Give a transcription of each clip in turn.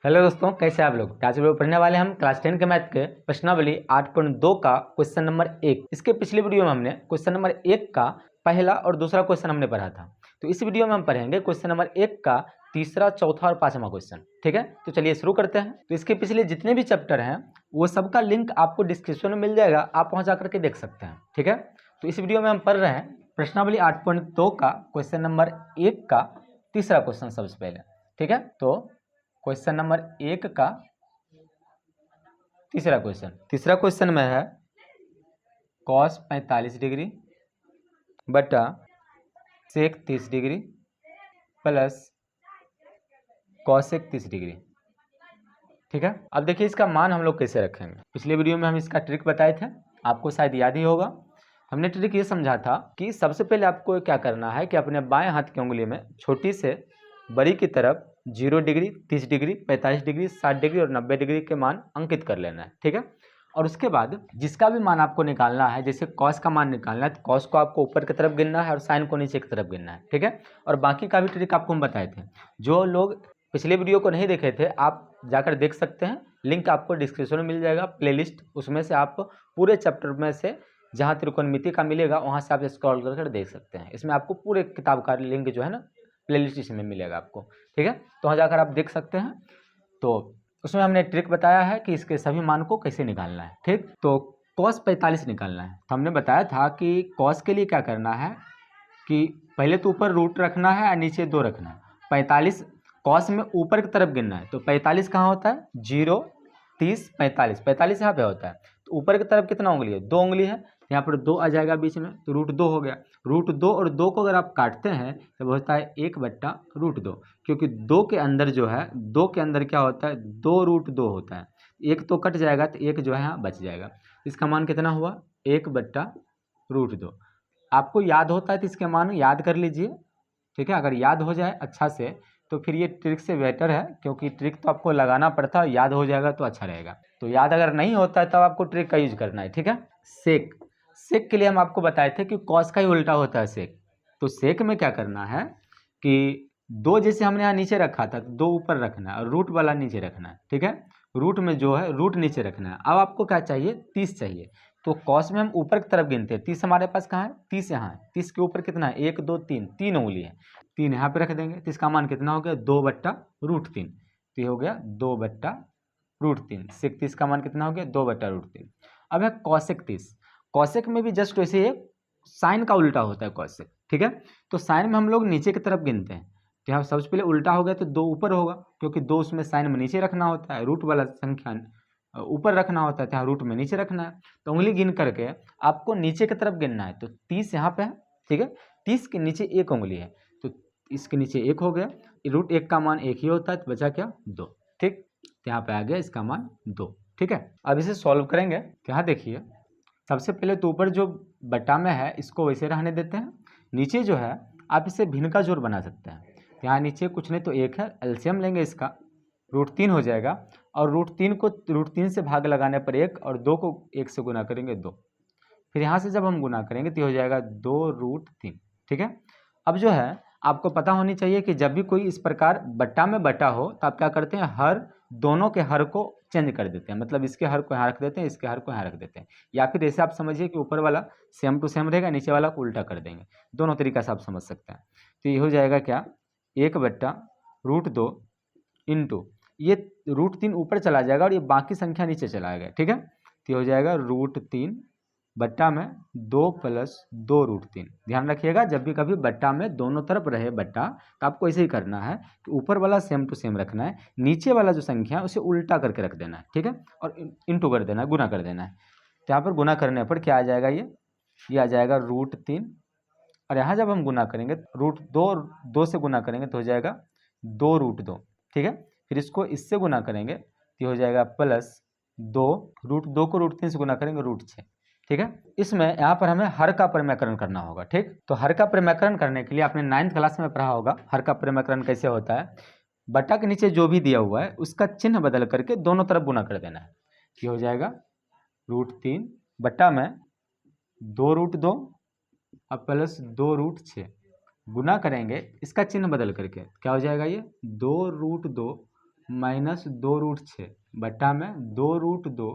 Hello दोस्तों, कैसे आप लोग। आज वीडियो पढ़ने वाले हम क्लास 10 के मैथ के प्रश्नावली 8.2 का क्वेश्चन नंबर 1। इसके पिछले वीडियो में हमने क्वेश्चन नंबर 1 का पहला और दूसरा क्वेश्चन हमने पढ़ा था। तो इस वीडियो में हम पढ़ेंगे क्वेश्चन नंबर 1 का तीसरा, चौथा और पांचवा क्वेश्चन। ठीक है, तो चलिए शुरू करते हैं। तो इसके पिछले जितने भी चैप्टर हैं वो सबका लिंक आपको डिस्क्रिप्शन में मिल जाएगा, आप वहाँ जाकर के देख सकते हैं। ठीक है, तो इस वीडियो में हम पढ़ रहे हैं प्रश्नावली 8.2 का क्वेश्चन नंबर 1 का तीसरा क्वेश्चन सबसे पहले। ठीक है, तो क्वेश्चन नंबर 1 का तीसरा क्वेश्चन में है कॉस 45 डिग्री बटा सेक 30 डिग्री प्लस कॉसेक 30 डिग्री। ठीक है, अब देखिए इसका मान हम लोग कैसे रखेंगे। पिछले वीडियो में हम इसका ट्रिक बताए थे, आपको शायद याद ही होगा। हमने ट्रिक ये समझा था कि सबसे पहले आपको क्या करना है कि अपने बाएं हाथ की उंगली में छोटी से बड़ी की तरफ 0 डिग्री, 30 डिग्री, 45 डिग्री, 60 डिग्री और 90 डिग्री के मान अंकित कर लेना है। ठीक है, और उसके बाद जिसका भी मान आपको निकालना है, जैसे कॉस का मान निकालना है तो कॉस को आपको ऊपर की तरफ गिनना है और साइन को नीचे की तरफ गिनना है। ठीक है, और बाकी का भी ट्रिक आपको हम बताए थे। जो लोग पिछले वीडियो को नहीं देखे थे आप जाकर देख सकते हैं, लिंक आपको डिस्क्रिप्शन में मिल जाएगा, प्लेलिस्ट, उसमें से आप पूरे चैप्टर में से जहाँ त्रिकोणमिति का मिलेगा वहाँ से आप स्क्रॉल कर देख सकते हैं। इसमें आपको पूरे किताब का लिंक जो है ना प्लेलिस्ट इसमें मिलेगा आपको। ठीक है, तो वहाँ जाकर आप देख सकते हैं। तो उसमें हमने ट्रिक बताया है कि इसके सभी मान को कैसे निकालना है। ठीक, तो कॉस 45 निकालना है। तो हमने बताया था कि कॉस के लिए क्या करना है कि पहले तो ऊपर रूट रखना है और नीचे 2 रखना है। 45 कॉस में ऊपर की तरफ गिनना है, तो 45 कहाँ होता है, 0, 30, 45, 45 यहाँ पे होता है। तो ऊपर की तरफ कितना उंगली है, 2 उंगली है, यहाँ पर 2 आ जाएगा बीच में, तो √2 हो गया। √2 और 2 को अगर आप काटते हैं तो होता है 1/√2, क्योंकि 2 के अंदर जो है, 2 के अंदर क्या होता है, 2√2 होता है। एक तो कट जाएगा तो एक जो है यहाँ बच जाएगा। इसका मान कितना हुआ, 1/√2। आपको याद होता है तो इसके मान याद कर लीजिए। ठीक है, अगर याद हो जाए अच्छा से तो फिर ये ट्रिक से बेटर है, क्योंकि ट्रिक तो आपको लगाना पड़ता है, याद हो जाएगा तो अच्छा रहेगा। तो याद अगर नहीं होता है तब आपको ट्रिक का यूज करना है। ठीक है, सेक के लिए हम आपको बताए थे कि कॉस का ही उल्टा होता है सेक। तो सेक में क्या करना है कि 2 जैसे हमने यहाँ नीचे रखा था तो 2 ऊपर रखना है और रूट वाला नीचे रखना है। ठीक है, रूट में जो है रूट नीचे रखना है। अब आपको क्या चाहिए, 30 चाहिए। तो कॉस में हम ऊपर की तरफ गिनते हैं, 30 हमारे पास कहाँ है, 30 यहाँ है। 30 के ऊपर कितना है, 1, 2, 3, 3 उंगली है, 3 यहाँ पे रख देंगे। तो इसका मान कितना हो गया, 2/√3। तो ये हो गया 2/√3। सेक 30 का मान कितना हो गया, 2/√3। अब है कॉसेक 30। कॉसेक में भी जस्ट वैसे ही साइन का उल्टा होता है कॉसेक। ठीक है, तो साइन में हम लोग नीचे की तरफ गिनते हैं। तो यहाँ सबसे पहले उल्टा हो गया तो 2 ऊपर होगा, क्योंकि 2 उसमें साइन में नीचे रखना होता है, रूट वाला संख्या ऊपर रखना होता है, तो यहाँ रूट में नीचे रखना है। तो उंगली गिन करके आपको नीचे की तरफ गिनना है। तो 30 यहाँ पे है। ठीक है, 30 के नीचे 1 उंगली है, तो इसके नीचे 1 हो गया। √1 का मान 1 ही होता है, तो बचा क्या, 2। ठीक, तो यहाँ पे आ गया इसका मान 2। ठीक है, अब इसे सॉल्व करेंगे तो यहाँ देखिए सबसे पहले तो ऊपर जो बटा में है इसको वैसे रहने देते हैं। नीचे जो है आप इसे भिन्न का जोड़ बना सकते हैं। यहाँ नीचे कुछ नहीं तो 1 है, एलसीएम लेंगे इसका, √3 हो जाएगा। और √3 को √3 से भाग लगाने पर 1 और 2 को 1 से गुना करेंगे 2। फिर यहाँ से जब हम गुना करेंगे तो हो जाएगा 2√3। ठीक है, अब जो है आपको पता होनी चाहिए कि जब भी कोई इस प्रकार बट्टा में बटा हो तो आप क्या करते हैं, हर दोनों के हर को चेंज कर देते हैं। मतलब इसके हर को यहाँ रख देते हैं, इसके हर को यहाँ रख देते हैं। या फिर ऐसे आप समझिए कि ऊपर वाला सेम टू सेम रहेगा, नीचे वाला को उल्टा कर देंगे। दोनों तरीका से आप समझ सकते हैं। तो ये हो जाएगा क्या, 1/√2 इंटू ये √3 ऊपर चला जाएगा और ये बाकी संख्या नीचे चला आएगा। ठीक है, तो ये हो जाएगा √3 बट्टा में 2 + 2√3। ध्यान रखिएगा जब भी कभी बट्टा में दोनों तरफ रहे बट्टा तो आपको ऐसे ही करना है कि ऊपर वाला सेम टू सेम रखना है, नीचे वाला जो संख्या है उसे उल्टा करके रख देना है। ठीक है, और इंटू कर देना है, गुना कर देना है। तो यहाँ पर गुना करने पर क्या आ जाएगा, ये आ जाएगा √3। और यहाँ जब हम गुना करेंगे √2 से गुना करेंगे तो हो जाएगा 2√2। ठीक है, फिर इसको इससे गुना करेंगे तो हो जाएगा +2, √2 को √3 से गुना करेंगे √6। ठीक है, इसमें यहाँ पर हमें हर का परिमेयकरण करना होगा। ठीक, तो हर का परिमेयकरण करने के लिए आपने 9th क्लास में पढ़ा होगा हर का परिमेयकरण कैसे होता है। बटा के नीचे जो भी दिया हुआ है उसका चिन्ह बदल करके दोनों तरफ गुना कर देना है। ये हो जाएगा √3 बटा में 2√2 और +2√6 गुना करेंगे इसका चिन्ह बदल करके क्या हो जाएगा, ये 2√2 माइनस 2√6 बट्टा में 2√2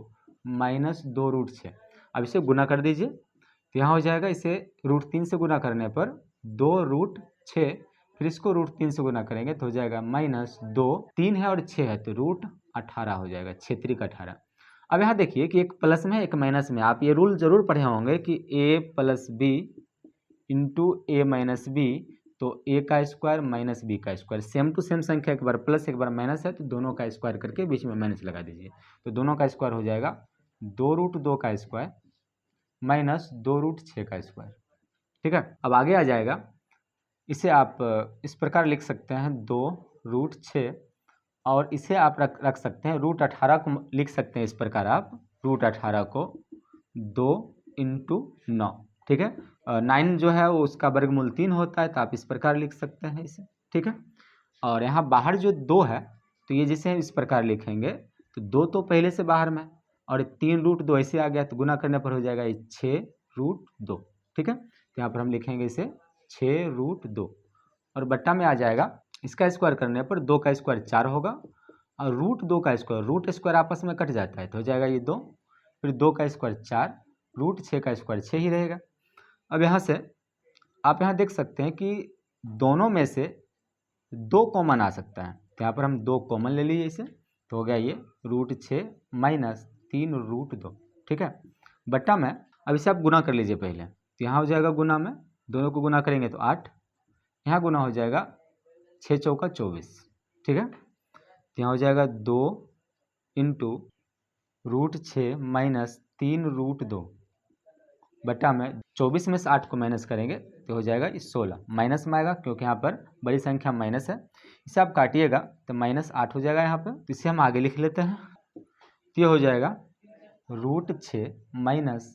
माइनस 2√6। अब इसे गुना कर दीजिए तो यहाँ हो जाएगा, इसे √3 से गुना करने पर 2√6, फिर इसको √3 से गुना करेंगे तो हो जाएगा -2, 3 है और 6 है तो √18 हो जाएगा, 6 3 18। अब यहाँ देखिए कि एक प्लस में एक माइनस में, आप ये रूल जरूर पढ़े होंगे कि a plus b into a minus b, तो a का स्क्वायर माइनस बी का स्क्वायर, सेम टू सेम संख्या, एक बार प्लस एक बार माइनस है तो दोनों का स्क्वायर करके बीच में माइनस लगा दीजिए, तो दोनों का स्क्वायर हो जाएगा 2√2 का स्क्वायर माइनस 2√6 का स्क्वायर। ठीक है, अब आगे आ जाएगा, इसे आप इस प्रकार लिख सकते हैं 2√6, और इसे आप रख सकते हैं √18 को लिख सकते हैं इस प्रकार, आप √18 को 2 इंटू 9। ठीक है, 9 जो है वो उसका वर्गमूल 3 होता है, तो आप इस प्रकार लिख सकते हैं इसे। ठीक है, और यहाँ बाहर जो 2 है तो ये जिसे इस प्रकार लिखेंगे तो 2 तो पहले से बाहर में, और 3√2 ऐसे आ गया तो गुना करने पर हो जाएगा ये 6√2। ठीक है, तो यहाँ पर हम लिखेंगे इसे 6√2, और बट्टा में आ जाएगा, इसका स्क्वायर करने पर 2 का स्क्वायर 4 होगा, और √2 का स्क्वायर, रूट स्क्वायर आपस में कट जाता है तो हो जाएगा ये 2, फिर 2 का स्क्वायर 4, √6 का स्क्वायर 6 ही रहेगा। अब यहाँ से आप यहाँ देख सकते हैं कि दोनों में से 2 कॉमन आ सकता है, तो यहाँ पर हम 2 कॉमन ले लीजिए इसे, तो हो गया ये √6 माइनस 3√2। ठीक है, बट्टा में अब इसे आप गुना कर लीजिए पहले, तो यहाँ हो जाएगा गुना में, दोनों को गुना करेंगे तो 8, यहाँ गुना हो जाएगा 6 चौका 24। ठीक है, तो यहाँ हो जाएगा 2 इंटू √6 माइनस 3√2 बटा में 24 में से 8 को माइनस करेंगे तो हो जाएगा 16, माइनस में आएगा क्योंकि यहाँ पर बड़ी संख्या माइनस है, इसे आप काटिएगा तो -8 हो जाएगा यहाँ पर, तो इसे हम आगे लिख लेते हैं, तो ये हो जाएगा √6 माइनस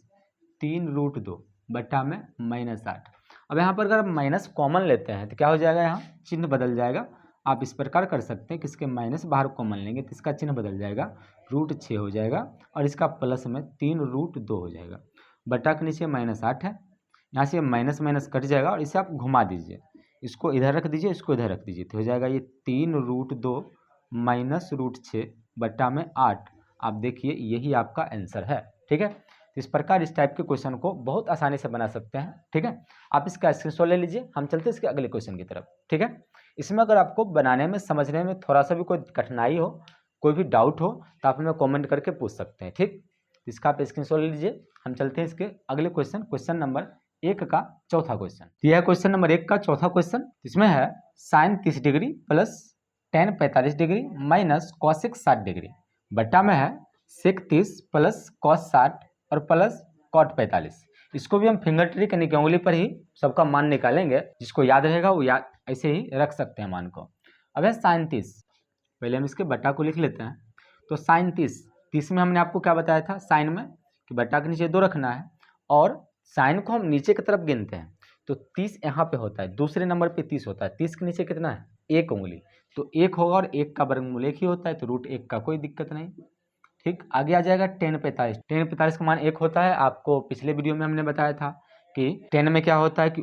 3√2 बटा में -8। अब यहाँ पर अगर आप माइनस कॉमन लेते हैं तो क्या हो जाएगा, यहाँ चिन्ह बदल जाएगा। आप इस प्रकार कर सकते हैं कि इसके माइनस बाहर कॉमन लेंगे तो इसका चिन्ह बदल जाएगा, √6 हो जाएगा और इसका प्लस में 3√2 हो जाएगा, बटा के नीचे -8 है, यहाँ से माइनस माइनस कट जाएगा और इसे आप घुमा दीजिए, इसको इधर रख दीजिए, इसको इधर रख दीजिए, तो हो जाएगा ये 3√2 माइनस √6 बटा में 8। आप देखिए यही आपका आंसर है। ठीक है, तो इस प्रकार इस टाइप के क्वेश्चन को बहुत आसानी से बना सकते हैं। ठीक है, आप इसका स्क्रीनशॉट ले लीजिए, हम चलते हैं इसके अगले क्वेश्चन की तरफ। ठीक है, इसमें अगर आपको बनाने में समझने में थोड़ा सा भी कोई कठिनाई हो, कोई भी डाउट हो तो आप हमें कमेंट करके पूछ सकते हैं। ठीक, इसका आप स्क्रीनशॉट ले लीजिए, हम चलते हैं इसके अगले क्वेश्चन, क्वेश्चन नंबर 1 का चौथा क्वेश्चन। यह क्वेश्चन नंबर 1 का चौथा क्वेश्चन, इसमें है sin 30 degree plus tan 45 degree minus cosec 60 degree बट्टा में है sec 30 प्लस cos 60 और प्लस cot 45। इसको भी हम फिंगर ट्रिक यानी कि उंगली पर ही सबका मान निकालेंगे, जिसको याद रहेगा वो याद ऐसे ही रख सकते हैं मान को। अब है sin 30, पहले हम इसके बट्टा को लिख लेते हैं, तो sin 30 में हमने आपको क्या बताया था साइन में कि बट्टा के नीचे 2 रखना है, और साइन को हम नीचे की तरफ गिनते हैं, तो 30 यहाँ पे होता है, दूसरे नंबर पे 30 होता है, 30 के नीचे कितना है 1 उंगली, तो 1 होगा और 1 का वर्गमूल 1 ही होता है, तो √1 का कोई दिक्कत नहीं। ठीक, आगे आ जाएगा tan 45, tan 45 का मान 1 होता है, आपको पिछले वीडियो में हमने बताया था कि tan में क्या होता है कि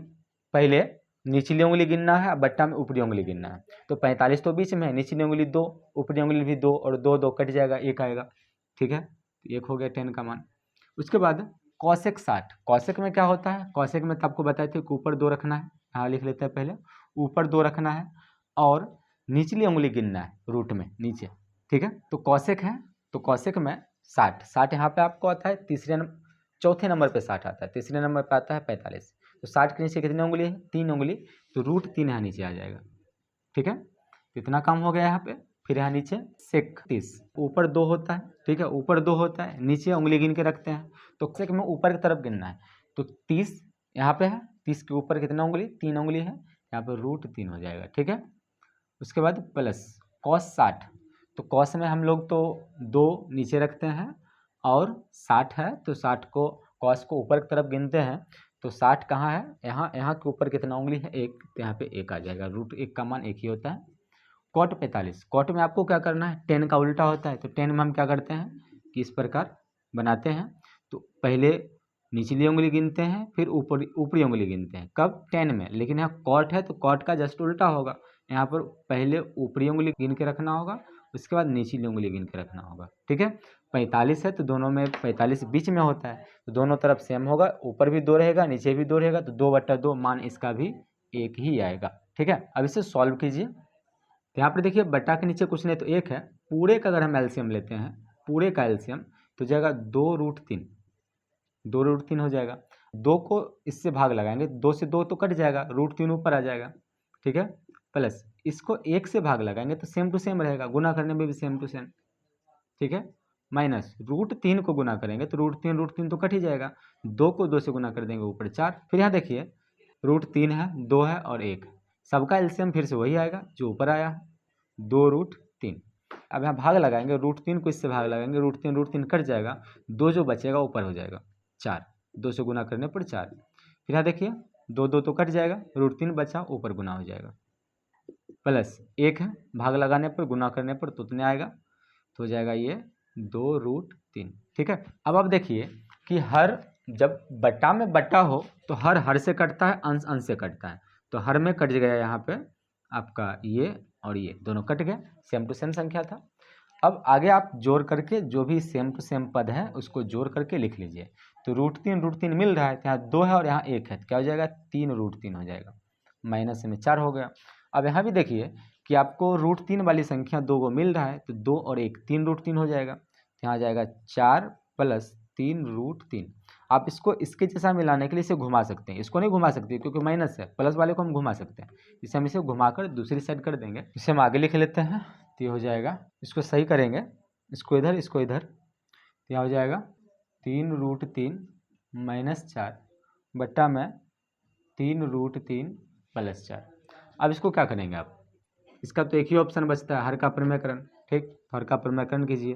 पहले निचली उंगली गिनना है, बट्टा में ऊपरी उंगली गिनना है, तो 45 तो बीच में है, निचली उंगली 2, ऊपरी उंगली भी 2, और 2 2 कट जाएगा, 1 आएगा। ठीक है, तो 1 हो गया tan का मान। उसके बाद cosec 60, cosec में क्या होता है, cosec में तो आपको बताए थे कि ऊपर 2 रखना है, यहाँ लिख लेते हैं पहले, ऊपर 2 रखना है और निचली उंगली गिनना है रूट में नीचे। ठीक है, तो cosec है, तो cosec में 60 यहाँ पे आपको आता है चौथे नंबर पे 60 आता है, तीसरे नंबर पे आता है 45, तो 60 के नीचे कितनी उंगली है 3 उंगली, तो √3 यहाँ नीचे आ जाएगा। ठीक है, तो इतना काम हो गया यहाँ पे। फिर यहाँ नीचे sec 30, ऊपर 2 होता है, ठीक है, ऊपर 2 होता है, नीचे उंगली गिन के रखते हैं, तो sec में ऊपर की तरफ गिनना है, तो 30 यहाँ पे है, 30 के ऊपर कितना उंगली 3 उंगली है, यहाँ पर √3 हो जाएगा। ठीक है, उसके बाद प्लस cos 60, तो cos में हम लोग तो 2 नीचे रखते हैं और 60 है तो 60 को cos को ऊपर की तरफ गिनते हैं, तो 60 कहाँ है, यहाँ के ऊपर कितना उंगली है 1, तो यहाँ पे 1 आ जाएगा, √1 का मान 1 ही होता है। cot 45, cot में आपको क्या करना है, tan का उल्टा होता है, तो tan में हम क्या करते हैं कि इस प्रकार बनाते हैं, तो पहले निचली उंगली गिनते हैं फिर ऊपरी उंगली गिनते हैं, कब tan में, लेकिन यहाँ cot है तो cot का जस्ट उल्टा होगा, यहाँ पर पहले ऊपरी उंगली गिन के रखना होगा उसके बाद निचली उंगली गिन के रखना होगा। ठीक है, 45 है तो दोनों में 45 बीच में होता है तो दोनों तरफ सेम होगा, ऊपर भी 2 रहेगा नीचे भी 2 रहेगा, तो 2/2 मान इसका भी 1 ही आएगा। ठीक है, अब इसे सॉल्व कीजिए। तो यहाँ पर देखिए बट्टा के नीचे कुछ नहीं तो 1 है, पूरे का अगर हम एलसीएम लेते हैं, पूरे का एलसीएम तो जाएगा 2√3, 2√3 हो जाएगा। 2 को इससे भाग लगाएंगे, 2 से 2 तो कट जाएगा, √3 ऊपर आ जाएगा। ठीक है, प्लस इसको 1 से भाग लगाएंगे तो सेम टू सेम रहेगा, गुना करने में भी सेम टू सेम। ठीक है, माइनस √3 को गुना करेंगे तो √3 तो कट ही जाएगा, 2 को 2 से गुना कर देंगे ऊपर 4। फिर यहाँ देखिए √3 है, 2 है और 1, सबका एलसीएम फिर से वही आएगा जो ऊपर आया है, 2√3। अब यहाँ भाग लगाएंगे, √3 को इससे भाग लगाएंगे, √3 कट जाएगा, 2 जो बचेगा ऊपर हो जाएगा 4, 2 से गुना करने पर 4। फिर यहाँ देखिए 2 तो कट जाएगा, √3 बचा ऊपर गुना हो जाएगा, प्लस 1 है, भाग लगाने पर गुना करने पर तो उतने आएगा, तो हो जाएगा ये 2√3। ठीक है, अब आप देखिए कि हर जब बट्टा में बट्टा हो तो हर से कटता है, अंश से कटता है, तो हर में कट गया यहाँ पे आपका ये और ये दोनों कट गए, सेम टू सेम संख्या था। अब आगे आप जोड़ करके जो भी सेम टू सेम पद है उसको जोड़ करके लिख लीजिए। तो √3 मिल रहा है, तो यहाँ 2 है और यहाँ 1 है, तो क्या हो जाएगा 3√3 हो जाएगा, माइनस में 4 हो गया। अब यहाँ भी देखिए कि आपको √3 वाली संख्या 2 को मिल रहा है, तो 2 और 1 3√3 हो जाएगा, यहाँ आ जाएगा 4 + 3√3। आप इसको इसके जैसा मिलाने के लिए इसे घुमा सकते हैं, इसको नहीं घुमा सकते क्योंकि माइनस है, प्लस वाले को हम घुमा सकते हैं, इसे हम इसे घुमाकर दूसरी साइड कर देंगे। इसे हम आगे लिख लेते हैं, तो ये हो जाएगा, इसको सही करेंगे, इसको इधर इसको इधर, तो यहाँ हो जाएगा 3√3 - 4 बट्टा में 3√3 + 4। अब इसको क्या करेंगे आप, इसका तो एक ही ऑप्शन बचता है, हर का प्रमेयकरण। ठीक, हर का प्रमेयकरण कीजिए,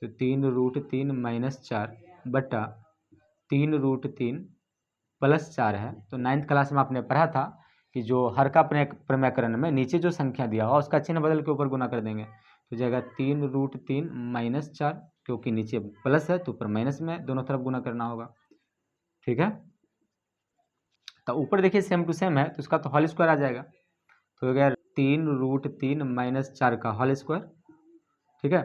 तो 3√3 - 4 बट्टा 3√3 + 4 है। तो 9th क्लास में आपने पढ़ा था कि जो हर का प्रमेयकरण में नीचे जो संख्या दिया हुआ उसका चिन्ह बदल के ऊपर गुना कर देंगे, तो जाएगा 3√3 - 4, क्योंकि नीचे प्लस है तो ऊपर माइनस में दोनों तरफ गुना करना होगा। ठीक है, तो ऊपर देखिए सेम टू सेम है तो उसका तो होल स्क्वायर आ जाएगा, तो हो गया 3√3 - 4 का होल स्क्वायर। ठीक है,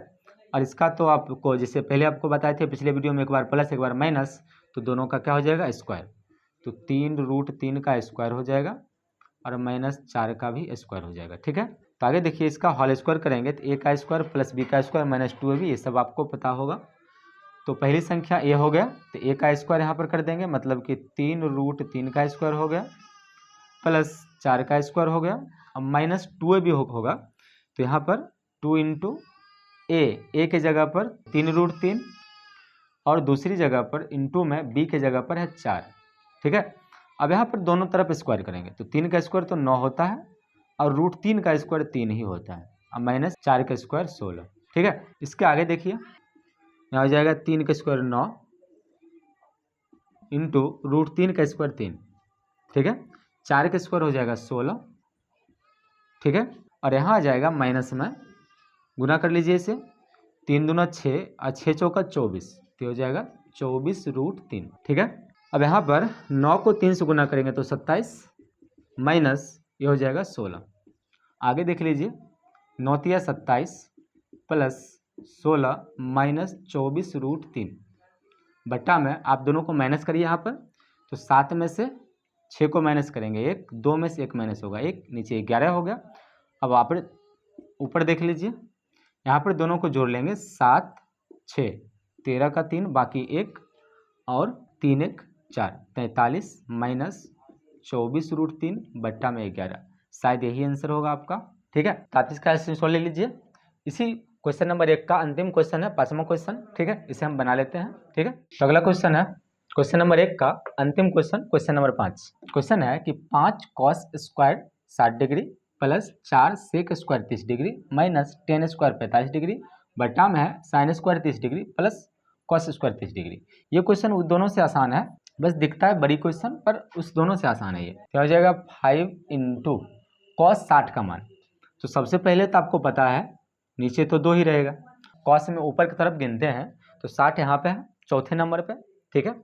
और इसका तो आपको जैसे पहले आपको बताए थे पिछले वीडियो में, एक बार प्लस एक बार माइनस, तो दोनों का क्या हो जाएगा स्क्वायर, तो 3√3 का स्क्वायर हो जाएगा और -4 का भी स्क्वायर हो जाएगा। ठीक है, तो आगे देखिए इसका होल स्क्वायर करेंगे तो a का स्क्वायर + b का स्क्वायर -2ab, ये सब आपको पता होगा। तो पहली संख्या a हो गया, तो a का स्क्वायर यहाँ पर कर देंगे, मतलब कि 3√3 का स्क्वायर हो गया प्लस 4 का स्क्वायर हो गया, अब -2ab भी होगा, तो यहाँ पर 2 × a के जगह पर 3√3 और दूसरी जगह पर इंटू में b के जगह पर है 4। ठीक है, अब यहाँ पर दोनों तरफ स्क्वायर करेंगे तो 3 का स्क्वायर तो 9 होता है और √3 का स्क्वायर 3 ही होता है, अब -4 का स्क्वायर 16। ठीक है, इसके आगे देखिए यहाँ हो जाएगा 3 का स्क्वायर 9 इंटू √3 का स्क्वायर 3। ठीक है, 4 का स्क्वायर हो जाएगा 16। ठीक है, और यहाँ आ जाएगा माइनस में, गुना कर लीजिए इसे, 3 दूना 6 और 6 चौका 24, तो हो जाएगा 24√3। ठीक है, अब यहाँ पर 9 को 3 से गुना करेंगे तो 27 माइनस ये हो जाएगा 16। आगे देख लीजिए 9 × 27 + 16 - 24√3 बट्टा में आप दोनों को माइनस करिए यहाँ पर, तो 7 में से 6 को माइनस करेंगे 1, 2 में से 1 माइनस होगा 1, नीचे 11 हो गया। अब आप ऊपर देख लीजिए, यहाँ पर दोनों को जोड़ लेंगे, 7 6 13 का 3 बाकी 1 और 3 1 4, 43 - 24√3 बट्टा में 11, शायद यही आंसर होगा आपका। ठीक है, तो आप इसका स्क्रीनशॉट ले लीजिए। इसी क्वेश्चन नंबर 1 का अंतिम क्वेश्चन है, 5वां क्वेश्चन। ठीक है, इसे हम बना लेते हैं। ठीक है, तो अगला क्वेश्चन है क्वेश्चन नंबर 1 का अंतिम क्वेश्चन, क्वेश्चन नंबर 5। क्वेश्चन है कि 5 cos square 60 degree plus 4 sec square 30 degree minus 10 square 45 degree बट्टा में है sin square 30 degree plus cos square 30 degree. ये क्वेश्चन उस दोनों से आसान है, बस दिखता है बड़ी क्वेश्चन पर उस दोनों से आसान है। ये क्या हो जाएगा 5 × cos 60 का मान। तो सबसे पहले तो आपको पता है नीचे तो 2 ही रहेगा, cos में ऊपर की तरफ गिनते हैं तो 60 यहाँ पे है चौथे नंबर पे। ठीक है,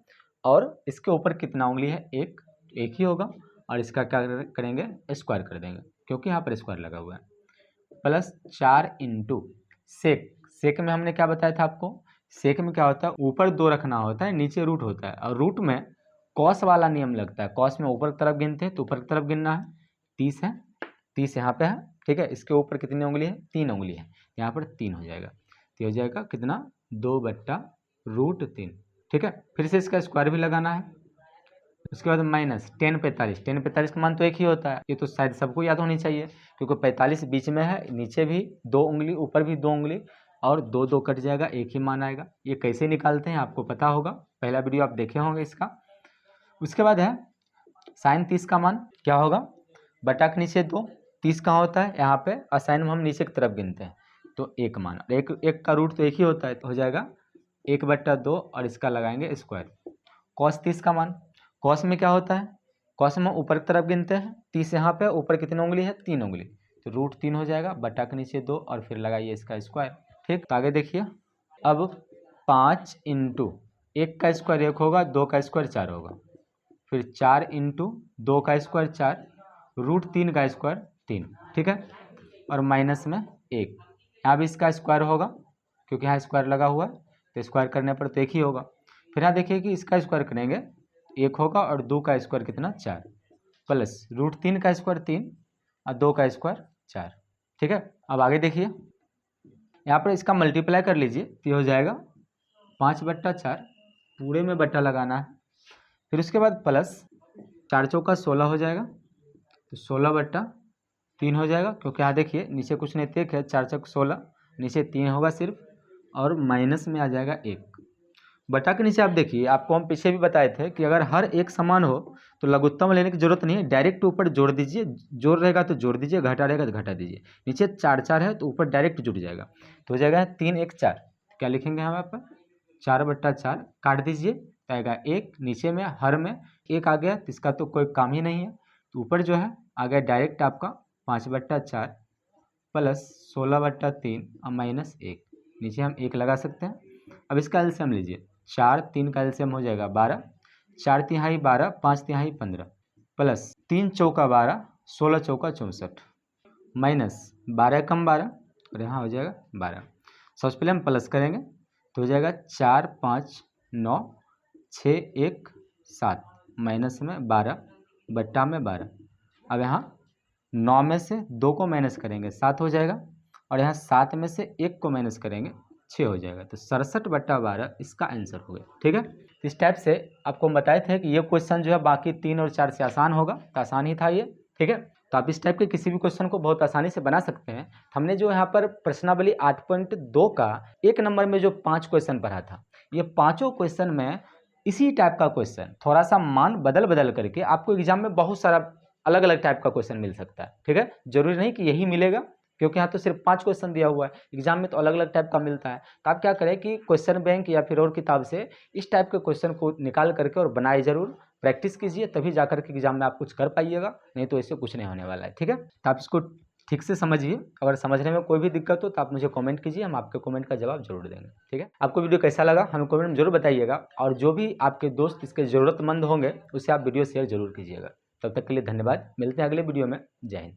और इसके ऊपर कितना उंगली है, एक ही होगा, और इसका क्या करेंगे स्क्वायर कर देंगे क्योंकि यहाँ पर स्क्वायर लगा हुआ है, प्लस 4 × सेक, सेक में हमने क्या बताया था आपको, सेक में क्या होता है, ऊपर 2 रखना होता है, नीचे रूट होता है, और रूट में कॉस वाला नियम लगता है। कॉस में ऊपर की तरफ गिनते हैं तो ऊपर की तरफ गिनना है। 30 है, 30 यहाँ पे है, ठीक है। इसके ऊपर कितनी उंगली है, 3 उंगली है, यहाँ पर 3 हो जाएगा। तो हो जाएगा कितना, 2/√3, ठीक है। फिर से इसका स्क्वायर भी लगाना है। उसके बाद माइनस 10 45, 10 45 का मान तो एक ही होता है, ये तो शायद सबको याद होनी चाहिए, क्योंकि 45 बीच में है, नीचे भी 2 उंगली, ऊपर भी 2 उंगली, और 2 2 कट जाएगा, एक ही मान आएगा। ये कैसे निकालते हैं आपको पता होगा, पहला वीडियो आप देखे होंगे इसका। उसके बाद है साइन 30 का मान क्या होगा, बटा के नीचे 2, 30 कहाँ होता है यहाँ पे, और साइन में हम नीचे की तरफ गिनते हैं, तो एक मान, एक का रूट तो एक ही होता है, तो हो जाएगा 1/2, और इसका लगाएंगे स्क्वायर। कॉस 30 का मान, कॉस में क्या होता है, कॉस में ऊपर की तरफ गिनते हैं, 30 यहाँ पे, ऊपर कितनी उंगली है, 3 उंगली, तो √3 हो जाएगा, बटा के नीचे 2, और फिर लगाइए इसका स्क्वायर, ठीक। तो आगे देखिए, अब 5 इंटू 1 का स्क्वायर 1 होगा, 2 का स्क्वायर 4 होगा, फिर 4 इंटू 2 का स्क्वायर 4, √3 का स्क्वायर 3, ठीक है, और माइनस में 1, यहाँ भी इसका स्क्वायर होगा, क्योंकि यहाँ स्क्वायर लगा हुआ है, तो स्क्वायर करने पर तो एक ही होगा। फिर यहाँ देखिए कि इसका स्क्वायर करेंगे 1 होगा, और 2 का स्क्वायर कितना, 4, प्लस √3 का स्क्वायर 3, और 2 का स्क्वायर 4, ठीक है। अब आगे देखिए, यहाँ पर इसका मल्टीप्लाई कर लीजिए, तो ये हो जाएगा 5/4, पूरे में बट्टा लगाना है। फिर उसके बाद प्लस 4 चौका 16 हो जाएगा, तो 16/3 हो जाएगा, क्योंकि यहाँ देखिए नीचे कुछ नहीं, एक है, 4 चौक 16, नीचे 3 होगा सिर्फ, और माइनस में आ जाएगा 1 बटा के नीचे। आप देखिए, आपको हम पीछे भी बताए थे कि अगर हर एक समान हो तो लघुत्तम लेने की जरूरत नहीं है, डायरेक्ट ऊपर जोड़ दीजिए, जोड़ रहेगा तो जोड़ दीजिए, घटा रहेगा तो घटा दीजिए। नीचे 4 4 है तो ऊपर डायरेक्ट जुड़ जाएगा, तो हो जाएगा 3 1 4, क्या लिखेंगे हम यहाँ पर, 4/4 काट दीजिए, तो आएगा 1, नीचे में हर में 1 आ गया, तो इसका तो कोई काम ही नहीं है, तो ऊपर जो है आ गया डायरेक्ट आपका 5/4 प्लस 16/3 और माइनस 1, नीचे हम 1 लगा सकते हैं। अब इसका एलसीएम लीजिए, 4 3 का एलसीएम हो जाएगा 12, 4 तिहाई 12, 5 तिहाई 15, प्लस 3 चौका 12, 16 चौका 64, माइनस 12 कम 12, और यहाँ हो जाएगा 12। सबसे पहले हम प्लस करेंगे, तो हो जाएगा 4 5 9 6 1 7, माइनस में 12 बट्टा में 12। अब यहाँ 9 में से 2 को माइनस करेंगे 7 हो जाएगा, और यहाँ 7 में से 1 को माइनस करेंगे 6 हो जाएगा, तो 67/12 इसका आंसर हो गया, ठीक है। तो इस टाइप से आपको हम बताए थे कि ये क्वेश्चन जो है बाकी 3 और 4 से आसान होगा, तो आसान ही था ये, ठीक है। तो आप इस टाइप के किसी भी क्वेश्चन को बहुत आसानी से बना सकते हैं। हमने जो यहाँ पर प्रश्नावली 8.2 का 1 नंबर में जो 5 क्वेश्चन पढ़ा था, ये पाँचों क्वेश्चन में इसी टाइप का क्वेश्चन, थोड़ा सा मान बदल बदल करके आपको एग्जाम में बहुत सारा अलग अलग टाइप का क्वेश्चन मिल सकता है, ठीक है। जरूरी नहीं कि यही मिलेगा, क्योंकि यहाँ तो सिर्फ 5 क्वेश्चन दिया हुआ है, एग्जाम में तो अलग अलग टाइप का मिलता है। तो आप क्या करें कि क्वेश्चन बैंक या फिर और किताब से इस टाइप के क्वेश्चन को निकाल करके और बनाए जरूर, प्रैक्टिस कीजिए, तभी जाकर के एग्जाम में आप कुछ कर पाइएगा, नहीं तो इससे कुछ नहीं होने वाला है, ठीक है। तो आप इसको ठीक से समझिए, अगर समझने में कोई भी दिक्कत हो तो आप मुझे कमेंट कीजिए, हम आपके कमेंट का जवाब जरूर देंगे, ठीक है। आपको वीडियो कैसा लगा हमें कमेंट में जरूर बताइएगा, और जो भी आपके दोस्त इसके ज़रूरतमंद होंगे उससे आप वीडियो शेयर जरूर कीजिएगा। तब तक के लिए धन्यवाद, मिलते हैं अगले वीडियो में, जय हिंद।